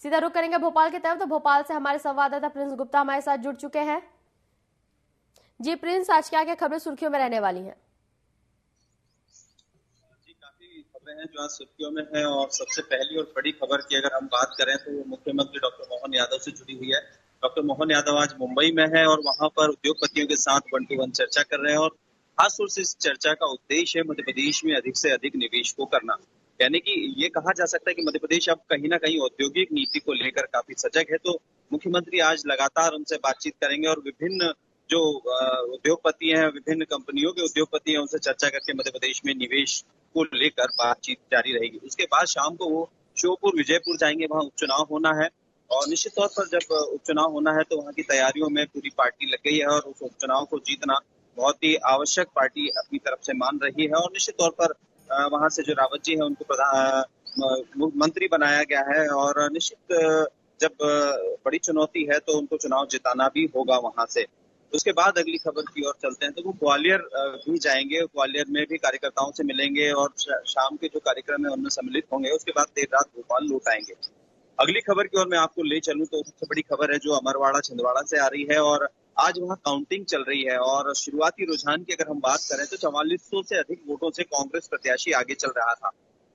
सीधा रुख करेंगे भोपाल की तरफ। तो भोपाल से हमारे संवाददाता प्रिंस गुप्ता हमारे साथ जुड़ चुके हैं। जी प्रिंस, आज क्या क्या खबरें सुर्खियों में रहने वाली हैं? जी, काफी खबरें हैं जो आज सुर्खियों में हैं और सबसे पहली और बड़ी खबर की अगर हम बात करें तो वो मुख्यमंत्री डॉक्टर मोहन यादव से जुड़ी हुई है। डॉक्टर मोहन यादव आज मुंबई में है और वहां पर उद्योगपतियों के साथ 1-to-1 चर्चा कर रहे हैं और खासतौर से इस चर्चा का उद्देश्य है मध्य प्रदेश में अधिक से अधिक निवेश को करना। यानी कि ये कहा जा सकता है कि मध्य प्रदेश अब कहीं ना कहीं औद्योगिक नीति को लेकर काफी सजग है। तो मुख्यमंत्री आज लगातार उनसे बातचीत करेंगे और विभिन्न जो उद्योगपति हैं, विभिन्न कंपनियों के उद्योगपति हैं, उनसे चर्चा करके मध्य प्रदेश में निवेश को लेकर बातचीत जारी रहेगी। उसके बाद शाम को वो श्योपुर विजयपुर जाएंगे, वहां उपचुनाव होना है और निश्चित तौर पर जब उपचुनाव होना है तो वहां की तैयारियों में पूरी पार्टी लग गई है और उस उपचुनाव को जीतना बहुत ही आवश्यक पार्टी अपनी तरफ से मान रही है और निश्चित तौर पर वहां से जो रावत जी है उनको मंत्री बनाया गया है और निश्चित जब बड़ी चुनौती है तो उनको चुनाव जिताना भी होगा वहां से। उसके बाद अगली खबर की ओर चलते हैं तो वो ग्वालियर भी जाएंगे। ग्वालियर में भी कार्यकर्ताओं से मिलेंगे और शाम के जो कार्यक्रम है उनमें सम्मिलित होंगे। उसके बाद देर रात भोपाल लौट आएंगे। अगली खबर की ओर मैं आपको ले चलूं तो सबसे बड़ी खबर है जो अमरवाड़ा छिंदवाड़ा से आ रही है और आज वहां काउंटिंग चल रही है और शुरुआती रुझान की अगर हम बात करें तो 4400 से अधिक वोटों से कांग्रेस प्रत्याशी आगे चल रहा था।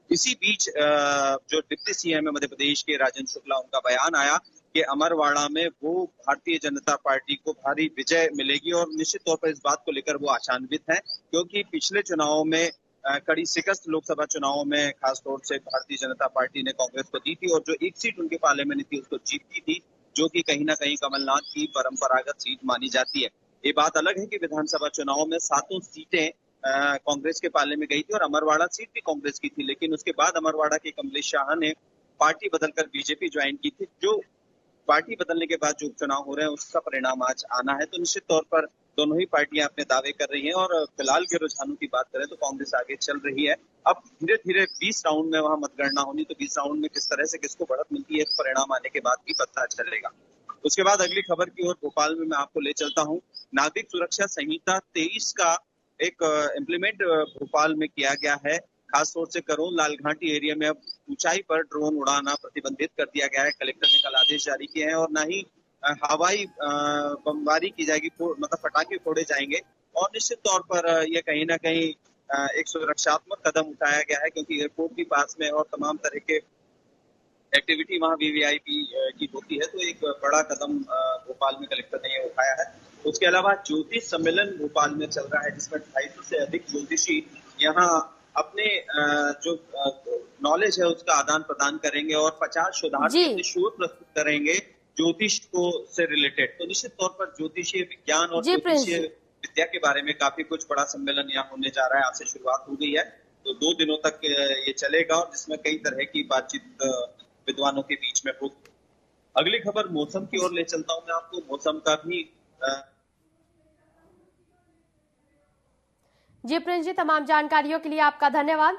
इसी बीच जो डिप्टी सीएम है मध्य प्रदेश के राजेंद्र शुक्ला, उनका बयान आया कि अमरवाड़ा में वो भारतीय जनता पार्टी को भारी विजय मिलेगी और निश्चित तौर पर इस बात को लेकर वो आशान्वित हैं क्योंकि पिछले चुनावों में कड़ी शिकस्त लोकसभा चुनावों में खासतौर से भारतीय जनता पार्टी ने कांग्रेस को दी थी और जो एक सीट उनके पाले में थी उसको जीती थी, जो कि कहीं ना कहीं कमलनाथ की परंपरागत सीट मानी जाती है। ये बात अलग है कि विधानसभा चुनाव में 7 सीटें कांग्रेस के पाले में गई थी और अमरवाड़ा सीट भी कांग्रेस की थी, लेकिन उसके बाद अमरवाड़ा के कमलेश शाह ने पार्टी बदलकर बीजेपी ज्वाइन की थी। जो पार्टी बदलने के बाद जो उपचुनाव हो रहे हैं उसका परिणाम आज आना है। तो निश्चित तौर पर दोनों ही पार्टियां अपने दावे कर रही हैं और फिलहाल के रुझानों की बात करें तो कांग्रेस आगे चल रही है। अब धीरे धीरे 20 राउंड में वहां मतगणना होनी तो 20 राउंड में किस तरह से किसको बढ़त मिलती है परिणाम आने के बाद भी पता चलेगा। उसके बाद अगली खबर की ओर भोपाल में मैं आपको ले चलता हूँ। नागरिक सुरक्षा संहिता 23 का एक इम्प्लीमेंट भोपाल में किया गया है। खासतौर से करोल लाल घाटी एरिया में अब ऊंचाई पर ड्रोन उड़ाना प्रतिबंधित कर दिया गया है। कलेक्टर ने कल आदेश जारी किए हैं और न ही हवाई बमबारी की जाएगी, मतलब पटाखे फोड़े जाएंगे और निश्चित तौर पर ये कहीं ना कहीं एक सुरक्षात्मक कदम उठाया गया है क्योंकि एयरपोर्ट भी पास में और तमाम तरह के एक्टिविटी वहाँ वीवीआईपी की होती है। तो एक बड़ा कदम भोपाल में कलेक्टर ने ये उठाया है। उसके अलावा ज्योतिष सम्मेलन भोपाल में चल रहा है जिसमें 250 से अधिक ज्योतिषी यहाँ अपने जो नॉलेज है उसका आदान प्रदान करेंगे और 50 शोधार्थी अपने शोध प्रस्तुत करेंगे ज्योतिष को से रिलेटेड। तो निश्चित तौर पर ज्योतिषीय विज्ञान और ज्योतिषीय विद्या के बारे में काफी कुछ बड़ा सम्मेलन यहाँ होने जा रहा है। आज से शुरुआत हो गई है तो 2 दिनों तक ये चलेगा और जिसमें कई तरह की बातचीत विद्वानों के बीच में होगी। अगली खबर मौसम की ओर ले चलता हूं मैं आपको। मौसम का भी जी प्रिंस जी, तमाम जानकारियों के लिए आपका धन्यवाद।